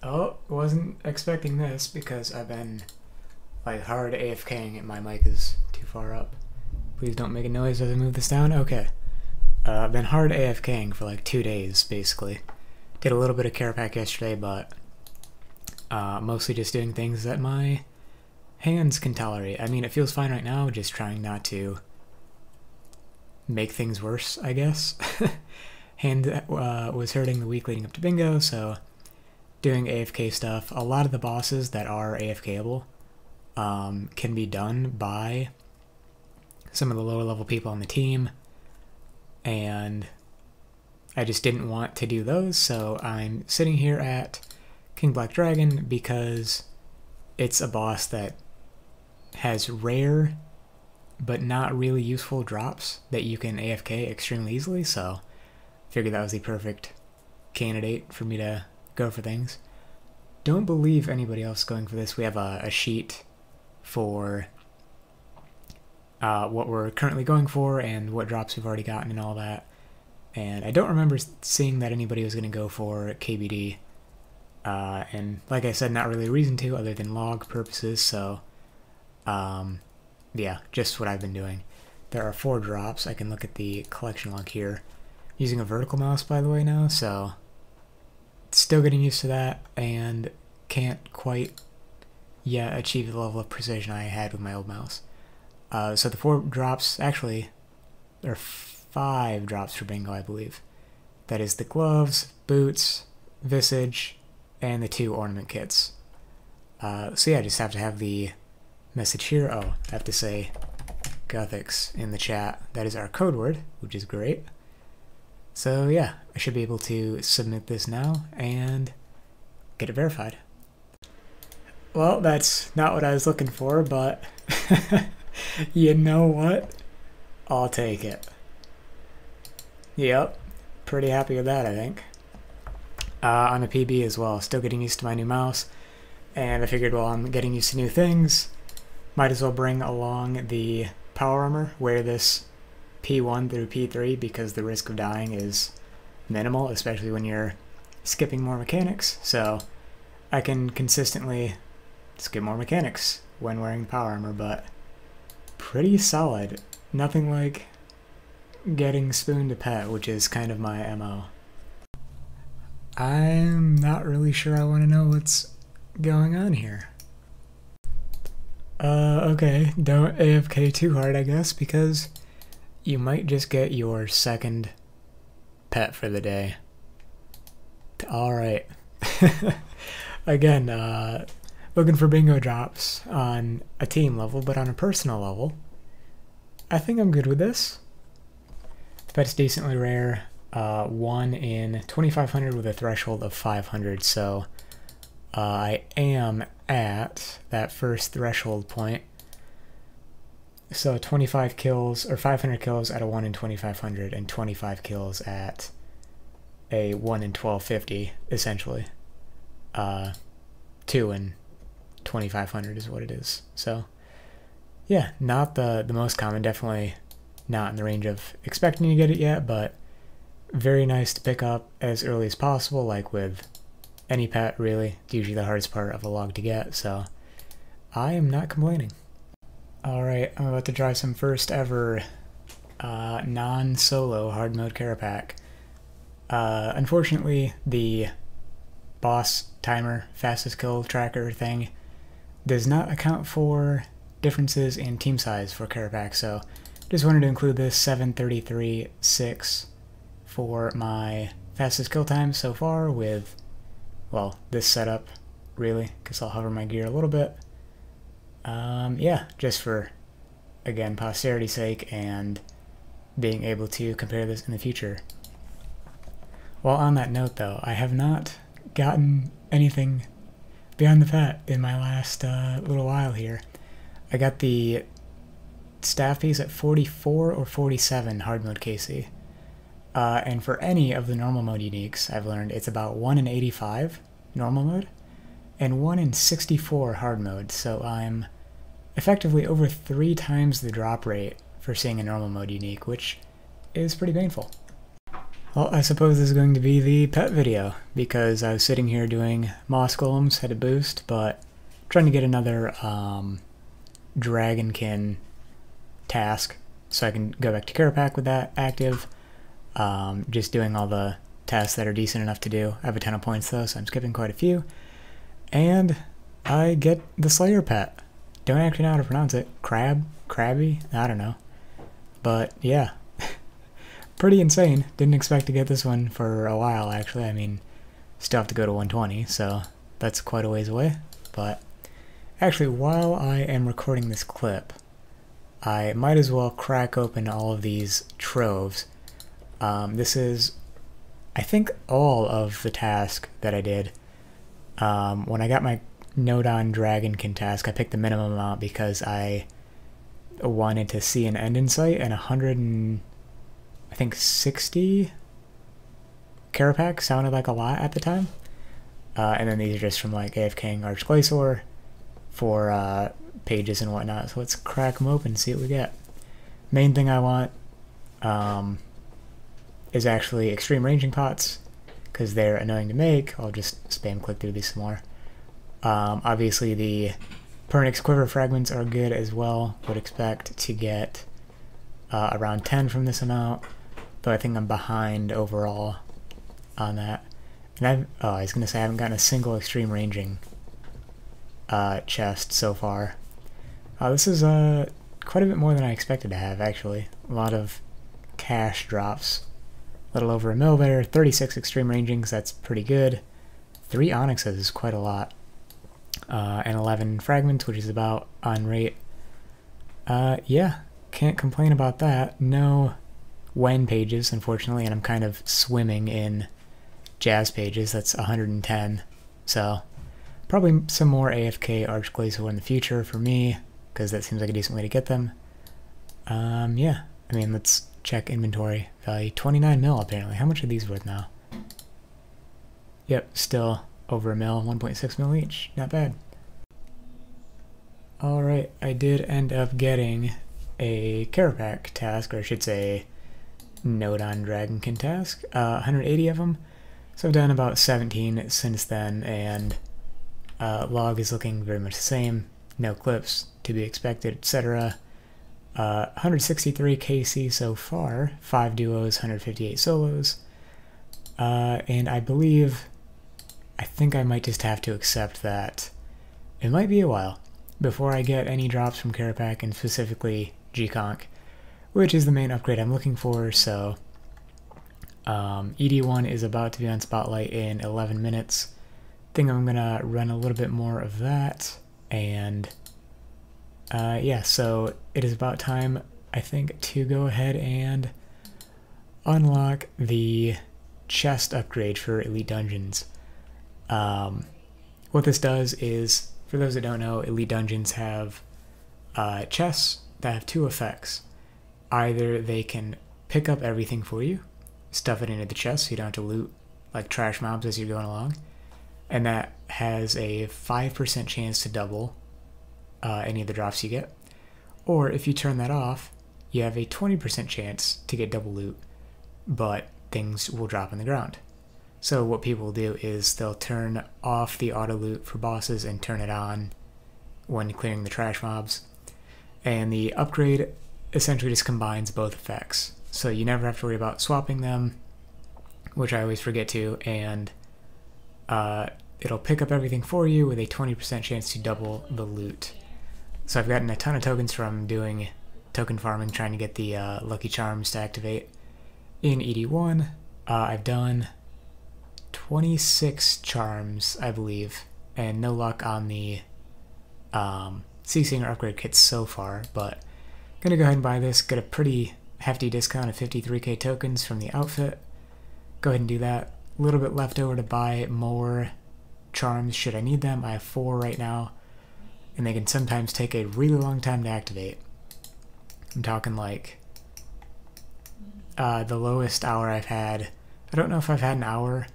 Oh, wasn't expecting this because I've been like hard AFKing and my mic is too far up. Please don't make a noise as I move this down. Okay. I've been hard AFKing for like 2 days basically. Did a little bit of care pack yesterday, but mostly just doing things that my hands can tolerate. I mean, it feels fine right now, just trying not to make things worse, I guess. Hand was hurting the week leading up to bingo, so doing AFK stuff. A lot of the bosses that are AFKable can be done by some of the lower level people on the team, and I just didn't want to do those, so I'm sitting here at King Black Dragon because it's a boss that has rare but not really useful drops that you can AFK extremely easily, so I figured that was the perfect candidate for me to go for things. Don't believe anybody else going for this. We have a sheet for what we're currently going for and what drops we've already gotten and all that. And I don't remember seeing that anybody was going to go for KBD. And like I said, not really a reason to other than log purposes, so yeah, just what I've been doing. There are 4 drops. I can look at the collection log here. Using a vertical mouse, by the way, now, so still getting used to that and can't quite yet achieve the level of precision I had with my old mouse. So the 4 drops, actually, there are 5 drops for bingo, I believe. That is the gloves, boots, visage, and the 2 ornament kits. So yeah, I just have to have the message here. Oh, I have to say Gothics in the chat. That is our code word, which is great. So yeah, I should be able to submit this now and get it verified. Well, that's not what I was looking for, but you know what? I'll take it. Yep, pretty happy with that, I think. On a PB as well, still getting used to my new mouse, and I figured while I'm getting used to new things, might as well bring along the power armor, wear this P1 through P3 because the risk of dying is minimal, especially when you're skipping more mechanics, so I can consistently skip more mechanics when wearing power armor, but pretty solid. Nothing like getting spoon to pet, which is kind of my MO. I'm not really sure I want to know what's going on here. Okay, don't AFK too hard, I guess, because you might just get your second pet for the day. Alright. Again, looking for bingo drops on a team level, but on a personal level, I think I'm good with this. The pet's decently rare. 1 in 2,500 with a threshold of 500, so I am at that first threshold point. So 25 kills, or 500 kills at a 1 in 2,500, and 25 kills at a 1 in 1,250, essentially. 2 in 2,500 is what it is. So, yeah, not the most common, definitely not in the range of expecting to get it yet, but very nice to pick up as early as possible, like with any pet, really. It's usually the hardest part of a log to get, so I am not complaining. Alright, I'm about to try some first ever non-solo hard mode care pack. Unfortunately, the boss timer fastest kill tracker thing does not account for differences in team size for care pack, so just wanted to include this 7:33.6 for my fastest kill time so far with, well, this setup, really, because I'll hover my gear a little bit. Yeah, just for, again, posterity's sake and being able to compare this in the future. While on that note, though, I have not gotten anything beyond the pet in my last little while here. I got the staff piece at 44 or 47 hard mode KC. And for any of the normal mode uniques, I've learned it's about 1 in 85 normal mode and 1 in 64 hard mode, so I'm effectively over 3 times the drop rate for seeing a normal mode unique, which is pretty painful. Well, I suppose this is going to be the pet video, because I was sitting here doing moss golems, had a boost, but trying to get another dragonkin task so I can go back to Carapac with that active. Just doing all the tasks that are decent enough to do. I have a ton of points though, so I'm skipping quite a few. And I get the Slayer pet. Don't actually know how to pronounce it. Crabby? I don't know. But yeah. Pretty insane. Didn't expect to get this one for a while, actually. I mean, still have to go to 120, so that's quite a ways away. But actually, while I am recording this clip, I might as well crack open all of these troves. This is, I think, all of the task that I did. When I got my Nodon Dragonkin task, I picked the minimum amount because I wanted to see an end in sight, and 60 Carapac sounded like a lot at the time. And then these are just from like AFKing Archglacior for pages and whatnot. So let's crack them open and see what we get. Main thing I want is actually extreme ranging pots, because they're annoying to make. I'll just spam click through these some more. Obviously the Pernix Quiver Fragments are good as well. Would expect to get around 10 from this amount, but I think I'm behind overall on that. And I was going to say I haven't gotten a single extreme ranging chest so far. This is quite a bit more than I expected to have, actually. A lot of cash drops. A little over a mil there. 36 extreme rangings, that's pretty good. 3 onyxes is quite a lot. And 11 fragments, which is about on rate. Yeah, can't complain about that. No Wen pages, unfortunately, and I'm kind of swimming in Jazz pages. That's 110. So probably some more AFK Archglacior in the future for me, because that seems like a decent way to get them. Yeah, I mean, let's check inventory value. 29 mil, apparently. How much are these worth now? Yep, still over a mil, 1.6 mil each. Not bad. Alright, I did end up getting a Carapac task, or I should say Nodon Dragonkin task. 180 of them. So I've done about 17 since then, and log is looking very much the same. No clips to be expected, etc. 163 KC so far, 5 duos, 158 solos. And I think I might just have to accept that it might be a while before I get any drops from Carapac, and specifically G-Conk, which is the main upgrade I'm looking for. So ED1 is about to be on Spotlight in 11 minutes. Think I'm gonna run a little bit more of that, and yeah, so it is about time, I think, to go ahead and unlock the chest upgrade for Elite Dungeons. What this does is, for those that don't know, Elite Dungeons have chests that have 2 effects. Either they can pick up everything for you, stuff it into the chest so you don't have to loot like trash mobs as you're going along, and that has a 5% chance to double any of the drops you get. Or if you turn that off, you have a 20% chance to get double loot, but things will drop on the ground. So what people will do is they'll turn off the auto loot for bosses and turn it on when clearing the trash mobs. And the upgrade essentially just combines both effects. So you never have to worry about swapping them, which I always forget to, and it'll pick up everything for you with a 20% chance to double the loot. So I've gotten a ton of tokens from doing token farming, trying to get the Lucky Charms to activate in ED1. I've done 26 charms, I believe, and no luck on the Sea Singer upgrade kits so far, but gonna go ahead and buy this, get a pretty hefty discount of 53k tokens from the outfit. Go ahead and do that. A little bit left over to buy more charms should I need them. I have 4 right now, and they can sometimes take a really long time to activate. I'm talking like the lowest hour I've had. I don't know if I've had an hour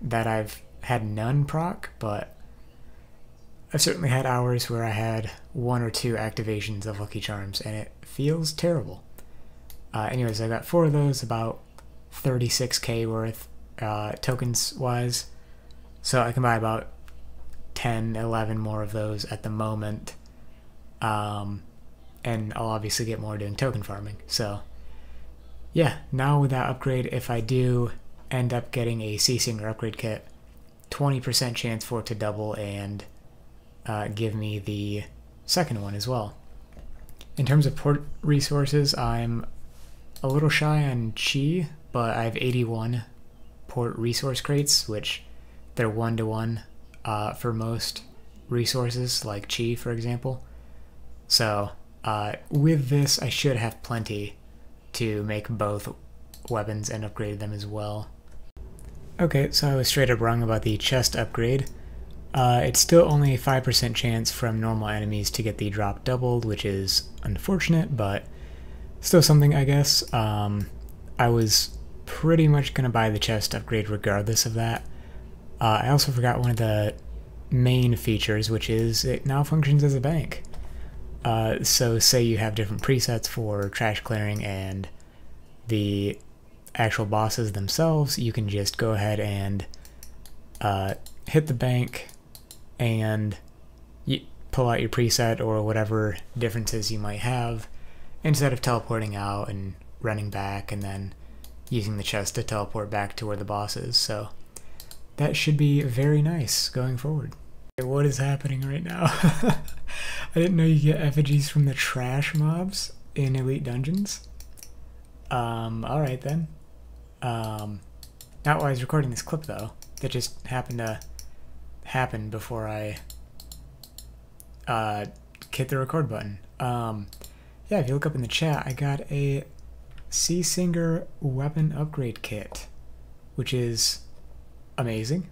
that I've had none proc, but I've certainly had hours where I had 1 or 2 activations of Lucky Charms, and it feels terrible. Anyways, I got 4 of those, about 36k worth tokens wise. So I can buy about 10, 11 more of those at the moment. And I'll obviously get more doing token farming. So yeah, now with that upgrade, if I do end up getting a C-Singer upgrade kit, 20% chance for it to double and give me the second one as well. In terms of port resources, I'm a little shy on Chi, but I have 81 port resource crates, which they're 1-to-1 for most resources, like Chi, for example. So with this, I should have plenty to make both weapons and upgrade them as well. Okay, so I was straight up wrong about the chest upgrade. It's still only a 5% chance from normal enemies to get the drop doubled, which is unfortunate, but still something, I guess. I was pretty much going to buy the chest upgrade regardless of that. I also forgot one of the main features, which is it now functions as a bank. So say you have different presets for trash clearing and the actual bosses themselves, you can just go ahead and hit the bank and pull out your preset or whatever differences you might have, instead of teleporting out and running back and then using the chest to teleport back to where the boss is. So that should be very nice going forward. What is happening right now? I didn't know you get effigies from the trash mobs in Elite Dungeons. Alright then. Not while I was recording this clip though. That just happened to happen before I hit the record button. Yeah, if you look up in the chat, I got a C-Singer weapon upgrade kit, which is amazing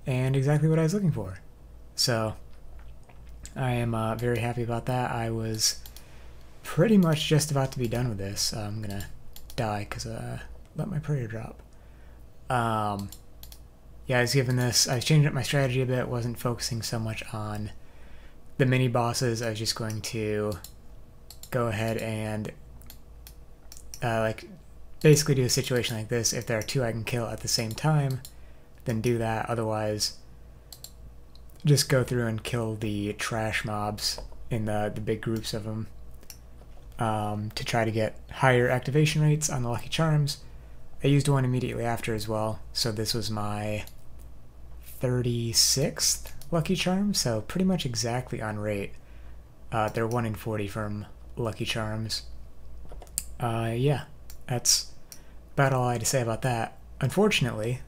and exactly what I was looking for. So I am very happy about that. I was pretty much just about to be done with this. I'm gonna die because let my prayer drop. Yeah, I was given this. I was changing up my strategy a bit. Wasn't focusing so much on the mini bosses. I was just going to go ahead and like basically do a situation like this. If there are two I can kill at the same time, then do that. Otherwise, just go through and kill the trash mobs in the big groups of them to try to get higher activation rates on the Lucky Charms. I used one immediately after as well, so this was my 36th Lucky Charm, so pretty much exactly on rate. They're 1 in 40 from Lucky Charms. Yeah, that's about all I had to say about that. Unfortunately,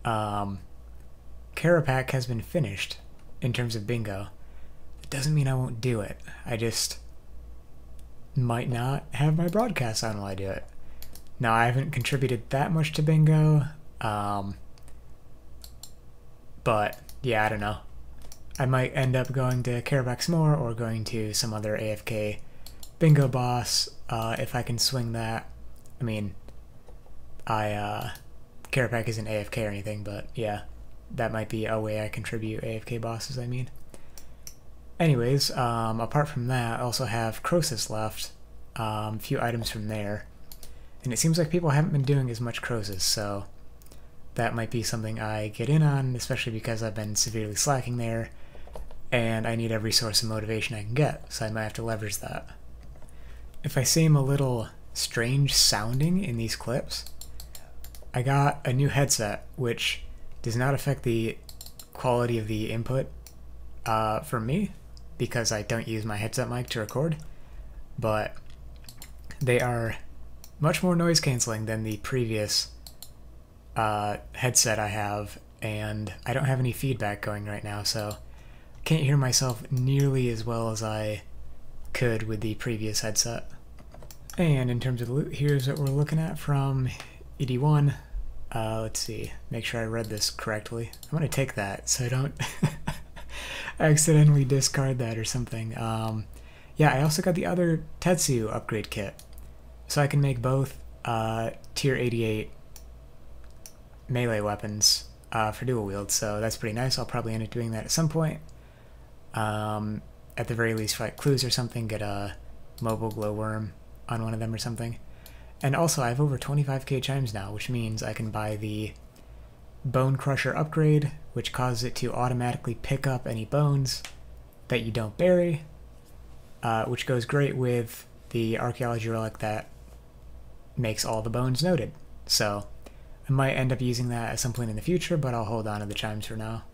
Carapack has been finished in terms of bingo. It doesn't mean I won't do it. I just might not have my broadcast on while I do it. Now, I haven't contributed that much to bingo, but yeah, I don't know. I might end up going to Carapack some more or going to some other AFK bingo boss if I can swing that. I mean, Carapack isn't AFK or anything, but yeah, that might be a way I contribute AFK bosses, I mean. Anyways, apart from that, I also have Croesus left, a few items from there. And it seems like people haven't been doing as much Croesus, so that might be something I get in on, especially because I've been severely slacking there, and I need every source of motivation I can get, so I might have to leverage that. If I seem a little strange sounding in these clips, I got a new headset, which does not affect the quality of the input from me, because I don't use my headset mic to record, but they are much more noise canceling than the previous headset I have, and I don't have any feedback going right now, so I can't hear myself nearly as well as I could with the previous headset. And in terms of the loot, here's what we're looking at from ED1. Let's see, make sure I read this correctly. I'm going to take that so I don't accidentally discard that or something. Yeah, I also got the other Tetsu upgrade kit, so I can make both tier 88 melee weapons for dual wield, so that's pretty nice. I'll probably end up doing that at some point. At the very least, fight clues or something, get a mobile glowworm on one of them or something. And also, I have over 25k chimes now, which means I can buy the Bone Crusher upgrade, which causes it to automatically pick up any bones that you don't bury, which goes great with the archaeology relic that makes all the bones noted. So I might end up using that at some point in the future, but I'll hold on to the chimes for now.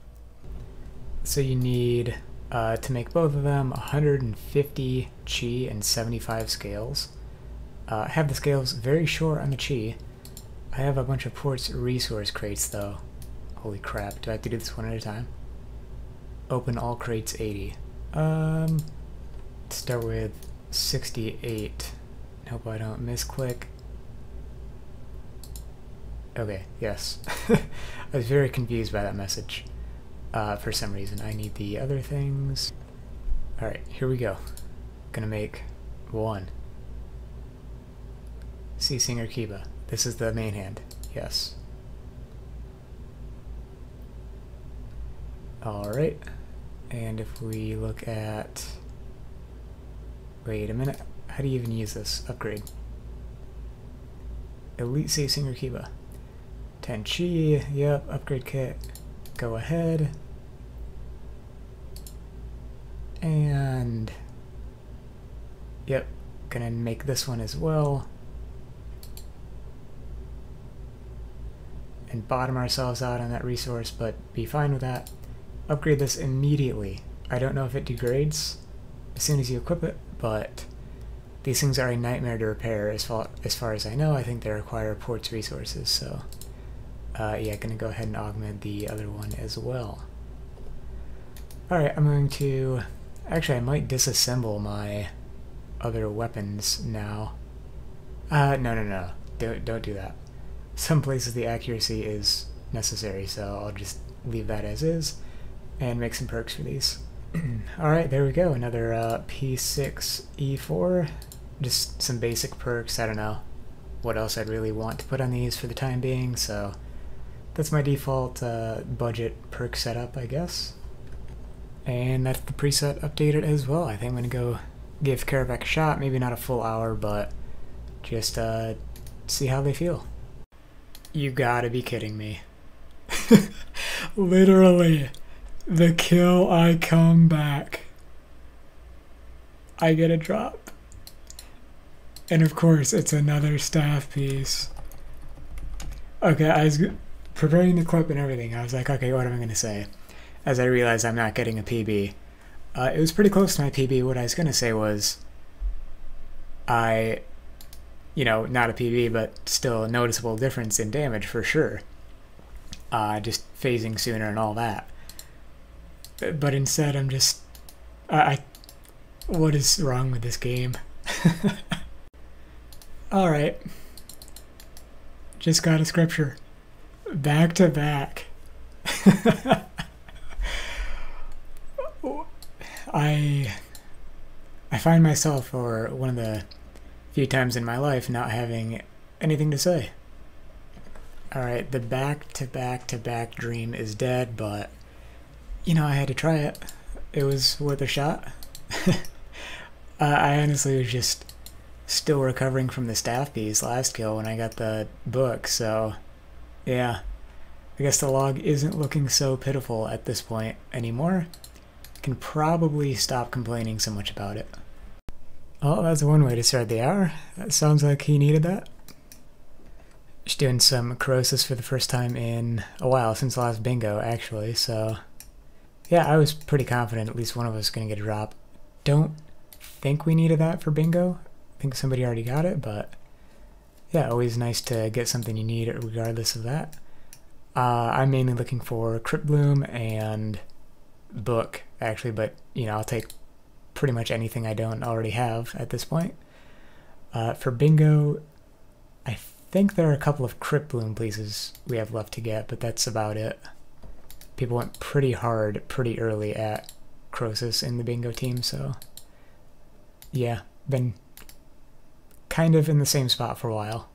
So you need, to make both of them, 150 chi and 75 scales. I have the scales very short on the chi. I have a bunch of quartz resource crates though. Holy crap, do I have to do this one at a time? Open all crates 80. Start with 68. Hope I don't misclick. Okay, yes. I was very confused by that message. For some reason. I need the other things. Alright, here we go. Gonna make one. Sea Singer Kiba. This is the main hand. Yes. Alright. And if we look at... Wait a minute. How do you even use this upgrade? Elite Sea Singer Kiba. 10 chi. Yep, upgrade kit. Go ahead. And... Yep, gonna make this one as well. And bottom ourselves out on that resource, but be fine with that. Upgrade this immediately. I don't know if it degrades as soon as you equip it, but these things are a nightmare to repair as far as I know. I think they require quartz resources, so yeah, gonna go ahead and augment the other one as well. Alright, I'm going to... Actually, I might disassemble my other weapons now. No. Don't do that. Some places the accuracy is necessary, so I'll just leave that as is and make some perks for these. Alright, there we go. Another P6E4. Just some basic perks. I don't know what else I'd really want to put on these for the time being, so that's my default budget perk setup, I guess. And that's the preset updated as well. I think I'm going to go give Karavak a shot. Maybe not a full hour, but just see how they feel. You gotta be kidding me. Literally, the kill I come back. I get a drop. And of course, it's another staff piece. Okay, I was preparing the clip and everything. I was like, okay, what am I going to say? As I realized I'm not getting a PB. It was pretty close to my PB. What I was going to say was, you know, not a PB, but still a noticeable difference in damage for sure. Just phasing sooner and all that. But instead I'm just... what is wrong with this game? Alright. Just got a scripture. Back to back. I find myself, for one of the few times in my life, not having anything to say. Alright, the back-to-back-to-back dream is dead, but, you know, I had to try it. It was worth a shot. I honestly was just still recovering from the staff piece last kill when I got the book, so, yeah. I guess the log isn't looking so pitiful at this point anymore. Can probably stop complaining so much about it. Oh, that's one way to start the hour. That sounds like he needed that. Just doing some Corrosis for the first time in a while, since the last bingo, actually, so... Yeah, I was pretty confident at least one of us was going to get a drop. Don't think we needed that for bingo. I think somebody already got it, but... Yeah, always nice to get something you need regardless of that. I'm mainly looking for Crypt Bloom and Book, actually, but, you know, I'll take pretty much anything I don't already have at this point. For bingo, I think there are a couple of Crypt Bloom pieces we have left to get, but that's about it. People went pretty hard pretty early at Corrosis in the bingo team, so yeah, been kind of in the same spot for a while.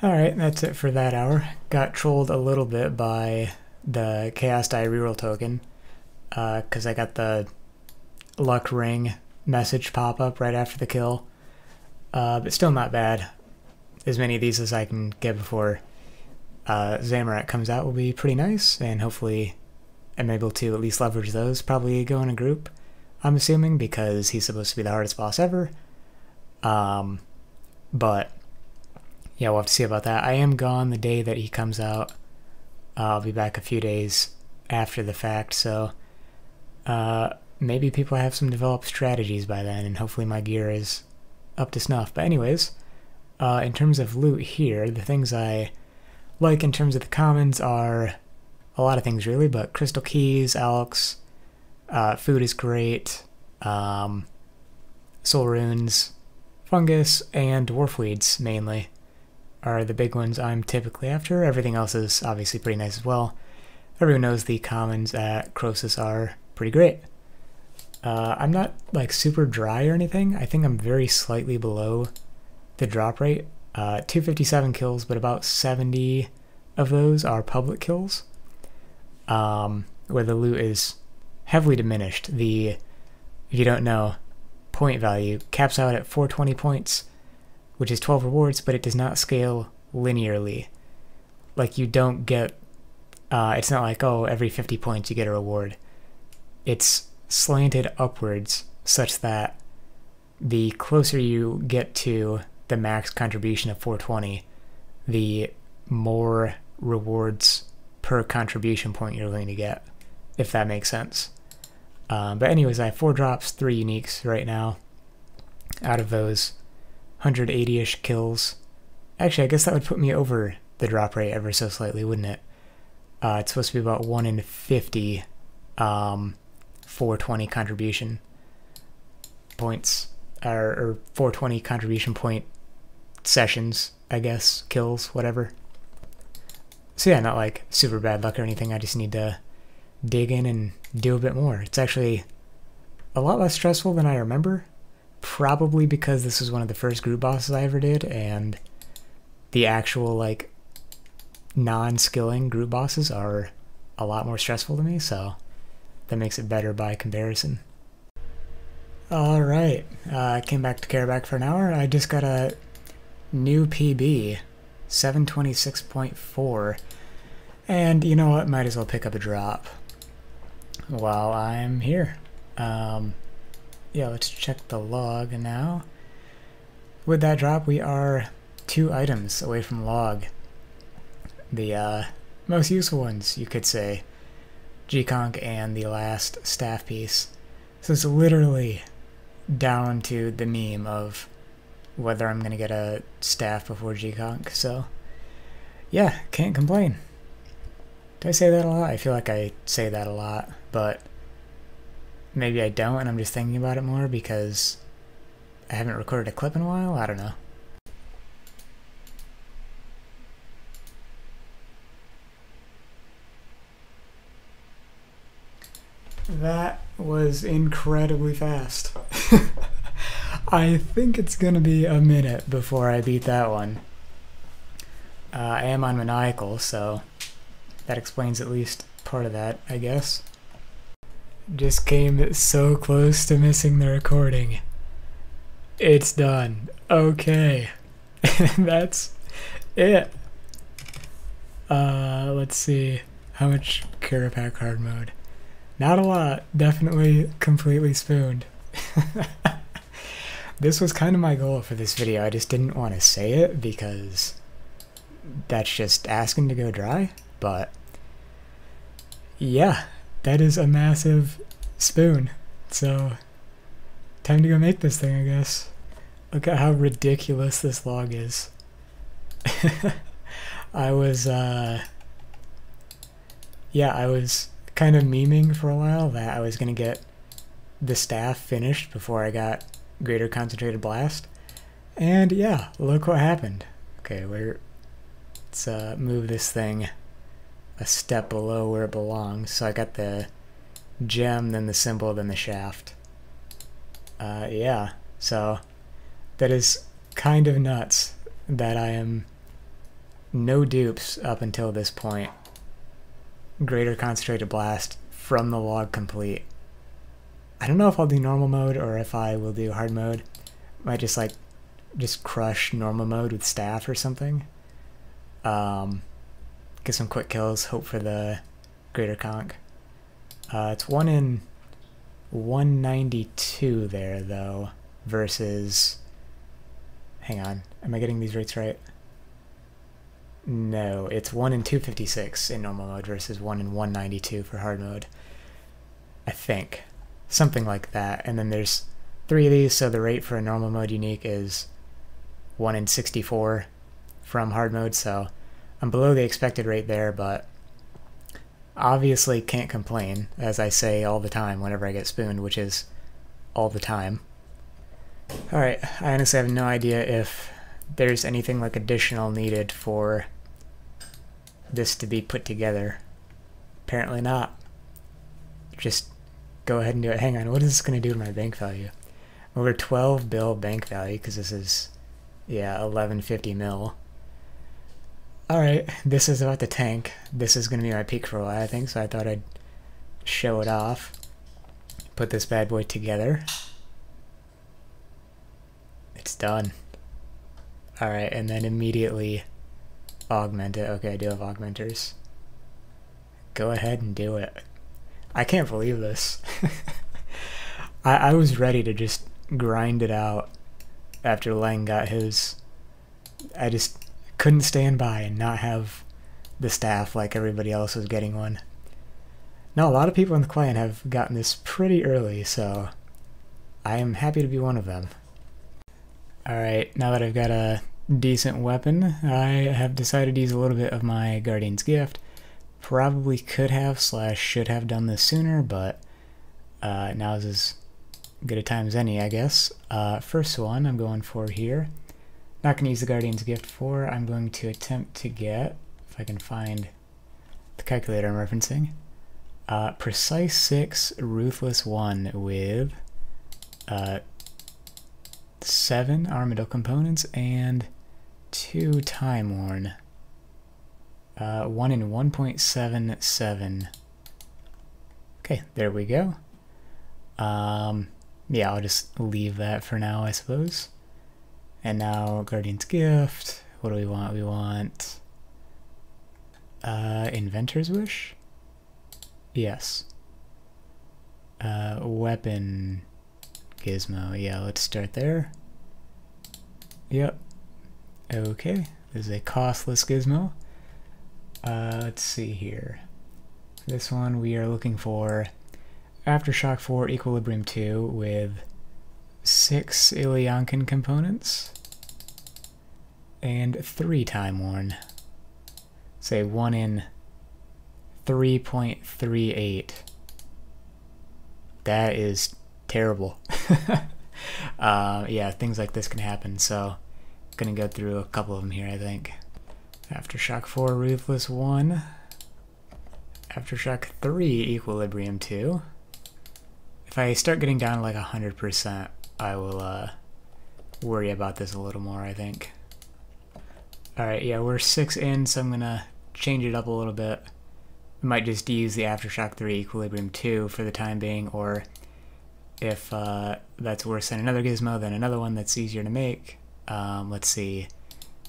Alright, that's it for that hour. Got trolled a little bit by the Chaos Die reroll token, because I got the luck ring message pop up right after the kill, but still not bad. as many of these as I can get before Zamorak comes out will be pretty nice, and hopefully I'm able to at least leverage those. Probably go in a group, I'm assuming, because he's supposed to be the hardest boss ever. But yeah, we'll have to see about that. I am gone the day that he comes out. I'll be back a few days after the fact, so maybe people have some developed strategies by then, and hopefully my gear is up to snuff. But anyways, in terms of loot here, the things I like in terms of the commons are a lot of things really, but crystal keys, alchs, food is great, soul runes, fungus, and dwarf weeds mainly are the big ones I'm typically after. Everything else is obviously pretty nice as well. Everyone knows the commons at Croesus are pretty great. I'm not like super dry or anything. I think I'm very slightly below the drop rate. 257 kills, but about 70 of those are public kills, where the loot is heavily diminished. If you don't know, point value caps out at 420 points, which is 12 rewards, but it does not scale linearly. Like, you don't get, it's not like, oh, every 50 points you get a reward. It's slanted upwards such that the closer you get to the max contribution of 420, the more rewards per contribution point you're going to get, if that makes sense. But anyways, I have 4 drops, 3 uniques right now. Out of those 180-ish kills. Actually, I guess that would put me over the drop rate ever so slightly, wouldn't it? It's supposed to be about 1 in 50 420 contribution points, or 420 contribution point sessions, I guess, kills, whatever. So yeah, not like super bad luck or anything. I just need to dig in and do a bit more. It's actually a lot less stressful than I remember, probably because this was one of the first group bosses I ever did, and the actual like non-skilling group bosses are a lot more stressful to me, so that makes it better by comparison. Alright, I came back to Carraback for an hour. I just got a new PB, 726.4, and you know what, might as well pick up a drop while I'm here. Yeah, let's check the log now. With that drop, we are 2 items away from log. The most useful ones, you could say. G-Conk and the last staff piece. So it's literally down to the meme of whether I'm going to get a staff before G-Conk. So yeah, can't complain. Do I say that a lot? I feel like I say that a lot, but maybe I don't, and I'm just thinking about it more because I haven't recorded a clip in a while. I don't know. That was incredibly fast. I think it's gonna be a minute before I beat that one. I am on Maniacal, so that explains at least part of that, I guess. Just came so close to missing the recording. It's done. Okay. That's it. Let's see. How much Carrapack hard mode? Not a lot. Definitely completely spooned. This was kind of my goal for this video. I just didn't want to say it because that's just asking to go dry. But yeah, that is a massive spoon. So time to go make this thing, I guess. Look at how ridiculous this log is. I was kind of memeing for a while that I was gonna get the staff finished before I got Greater Concentrated Blast, and yeah, look what happened. Okay, let's move this thing a step below where it belongs. So I got the gem, then the symbol, then the shaft. Yeah, so that is kind of nuts that I am no dupes up until this point. Greater Concentrated Blast from the log complete. I don't know if I'll do normal mode or if I will do hard mode. Might just like just crush normal mode with staff or something. Get some quick kills, hope for the greater conch. It's 1 in 192 there, though, versus... Hang on, am I getting these rates right? No, it's 1 in 256 in normal mode versus 1 in 192 for hard mode. I think. Something like that. And then there's 3 of these, so the rate for a normal mode unique is 1 in 64 from hard mode, so I'm below the expected rate there, but obviously can't complain, as I say all the time whenever I get spooned, which is all the time. Alright, I honestly have no idea if there's anything like additional needed for this to be put together. Apparently not. Just go ahead and do it. Hang on, what is this going to do to my bank value? Over 12 bill bank value, because this is, yeah, 1150 mil. Alright, this is about to tank. This is going to be my peak for a while, I think, so I thought I'd show it off. Put this bad boy together. It's done. Alright, and then immediately augment it. Okay, I do have augmenters. Go ahead and do it. I can't believe this. I was ready to just grind it out after Lang got his. I just couldn't stand by and not have the staff like everybody else was getting one. Now, a lot of people in the clan have gotten this pretty early, so I am happy to be one of them. Alright, now that I've got a decent weapon, I have decided to use a little bit of my Guardian's Gift. Probably could have / should have done this sooner, but now is as good a time as any, I guess. First one I'm going for here. Not going to use the Guardian's Gift for. I'm going to attempt to get, if I can find the calculator I'm referencing, Precise 6 Ruthless 1 with 7 Armadillo components and 2 Time Worn. 1 in 1.77. Okay, there we go. Yeah, I'll just leave that for now, I suppose. And now Guardian's Gift. What do we want? We want Inventor's Wish? Yes. Weapon Gizmo. Yeah, let's start there. Yep. Okay, this is a costless gizmo. Let's see here. This one we are looking for Aftershock 4 Equilibrium 2 with 6 Ilyankin components and 3 Time Worn. Say 1 in 3.38. That is terrible. Yeah, things like this can happen, so I'm gonna go through a couple of them here, I think. Aftershock 4 Ruthless 1. Aftershock 3 Equilibrium 2. If I start getting down to like 100%, I will worry about this a little more, I think. Alright, yeah, we're 6 in, so I'm gonna change it up a little bit. I might just use the Aftershock 3 Equilibrium 2 for the time being, or if that's worse than another gizmo, then another one that's easier to make. Let's see.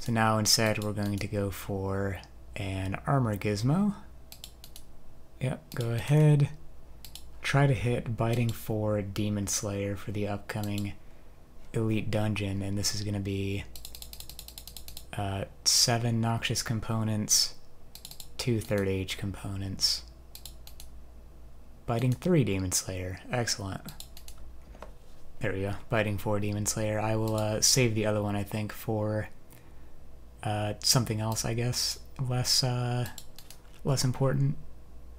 So now instead we're going to go for an armor gizmo. Yep, go ahead. Try to hit Biting 4 Demon Slayer for the upcoming Elite Dungeon, and this is going to be 7 Noxious components, 2 Third Age components. Biting 3 Demon Slayer. Excellent. There we go. Biting 4 Demon Slayer. I will save the other one, I think, for something else, I guess. Less important,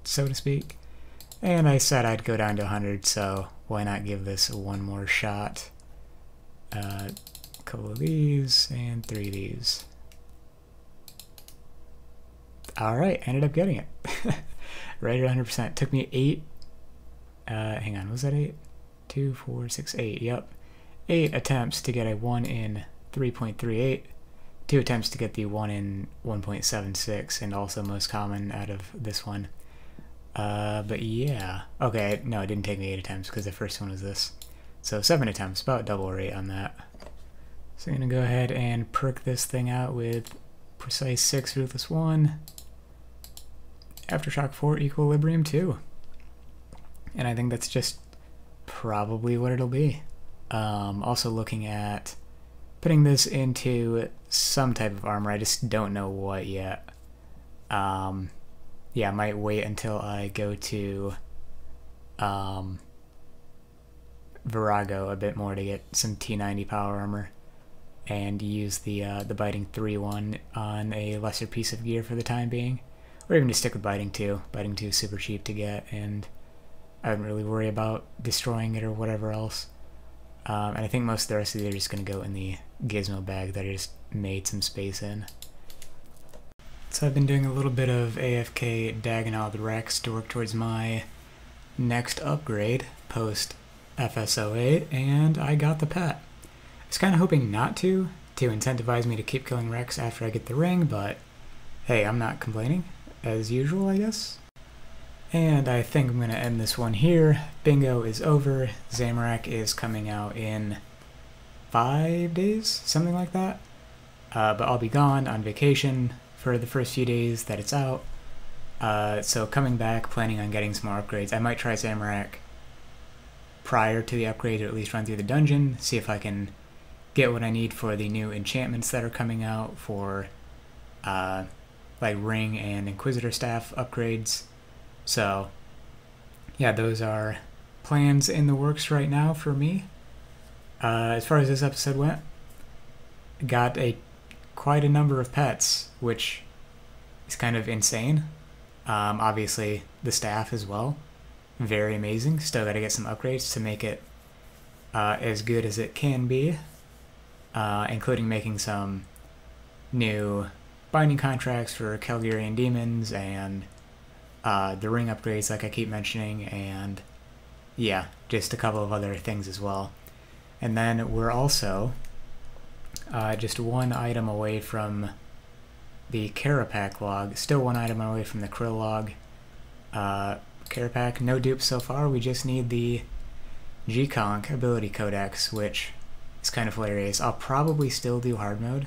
so to speak. And I said I'd go down to 100, so why not give this one more shot? A couple of these, and 3 of these. Alright, ended up getting it. Right at 100%. Took me 8, hang on, was that 8? 2, 4, 6, 8, yep. 8 attempts to get a 1 in 3.38. 2 attempts to get the 1 in 1.76, and also most common out of this one. But yeah. Okay, no, it didn't take me 8 attempts because the first one was this. So 7 attempts, about double rate on that. So I'm going to go ahead and perk this thing out with Precise 6, Ruthless 1, Aftershock 4, Equilibrium 2. And I think that's just probably what it'll be. Also looking at putting this into some type of armor. I just don't know what yet. Yeah, I might wait until I go to Virago a bit more to get some T90 power armor and use the Biting 3 one on a lesser piece of gear for the time being. Or even just stick with Biting 2. Biting 2 is super cheap to get, and I wouldn't really worry about destroying it or whatever else. And I think most of the rest of these are just going to go in the gizmo bag that I just made some space in. So I've been doing a little bit of AFK Dagonal with Rex to work towards my next upgrade post FS08, and I got the pet. I was kind of hoping not to incentivize me to keep killing Rex after I get the ring, but hey, I'm not complaining, as usual, I guess. And I think I'm going to end this one here. Bingo is over. Zamorak is coming out in 5 days, something like that. But I'll be gone on vacation for the first few days that it's out. So coming back, planning on getting some more upgrades. I might try Zamorak prior to the upgrade, or at least run through the dungeon, see if I can get what I need for the new enchantments that are coming out for like Ring and Inquisitor staff upgrades. So yeah, those are plans in the works right now for me. As far as this episode went, got quite a number of pets, which is kind of insane. Obviously the staff as well, very amazing. Still gotta get some upgrades to make it as good as it can be, including making some new binding contracts for Calgarian demons and the ring upgrades like I keep mentioning, and yeah, just a couple of other things as well. And then we're also just one item away from the Carapac log, still one item away from the Krill log. Carapac, no dupes so far, we just need the G-Conk ability codex, which is kind of hilarious. I'll probably still do hard mode.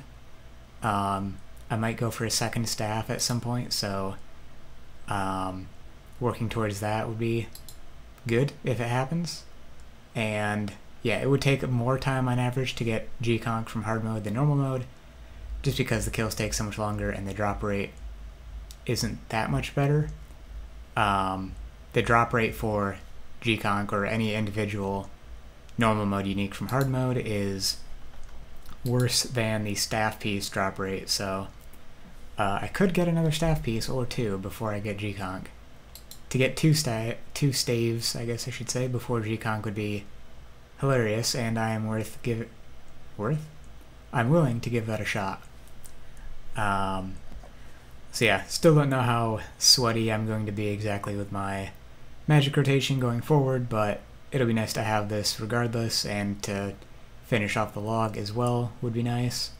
I might go for a second staff at some point, so working towards that would be good if it happens. And yeah, it would take more time on average to get G-Conk from hard mode than normal mode, just because the kills take so much longer and the drop rate isn't that much better. The drop rate for G-Conk or any individual normal mode unique from hard mode is worse than the staff piece drop rate, so I could get another staff piece or two before I get G-Conk. To get two staves, I guess I should say, before G-Conk would be hilarious, and I am I'm willing to give that a shot. So yeah, still don't know how sweaty I'm going to be exactly with my magic rotation going forward, but it'll be nice to have this regardless, and to finish off the log as well would be nice.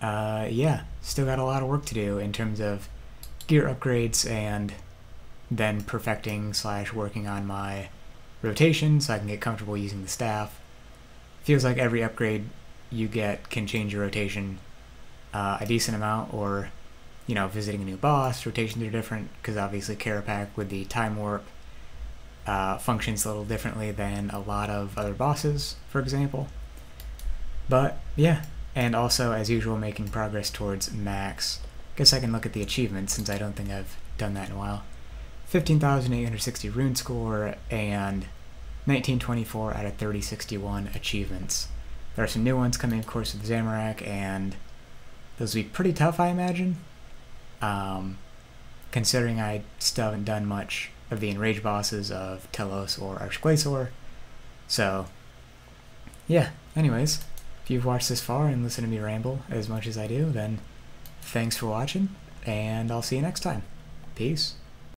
Yeah, still got a lot of work to do in terms of gear upgrades and then perfecting / working on my rotation so I can get comfortable using the staff. Feels like every upgrade you get can change your rotation a decent amount, or you know, visiting a new boss, rotations are different, because obviously Carapac with the time warp functions a little differently than a lot of other bosses, for example. But yeah, and also as usual making progress towards max. Guess I can look at the achievements since I don't think I've done that in a while. 15,860 rune score and 1924 out of 3061 achievements. There are some new ones coming, of course, with Zamorak, and those will be pretty tough, I imagine. Considering I still haven't done much of the enraged bosses of Telos or Archglacior. So, yeah, anyways, if you've watched this far and listened to me ramble as much as I do, then thanks for watching, and I'll see you next time. Peace.